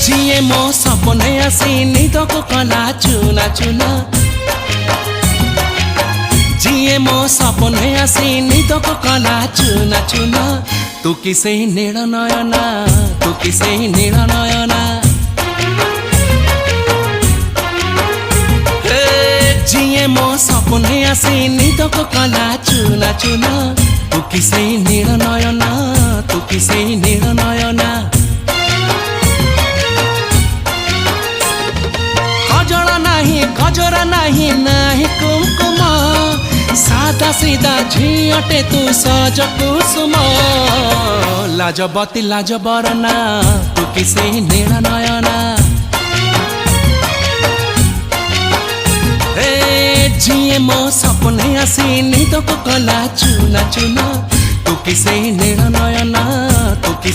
जिए मो सपने आसी निदको कला चुना चुना जिए मो सपने आसी निदको कला चुना चुना तू किसे नील नयना तू किसे नील नयना जिए मो सपने आसी निदको कला चुना चुना तू किसे नील नयना तू किसे नील नयना गजरा नहीं नहीं कुमकुम सादा सीधा झीटे तू सज कुसुम लाजबती लाज बरना तू किसे नील नयना जिए मो सपने आसी निदको कला चुना चुना तू किसे नील नयना तू किसे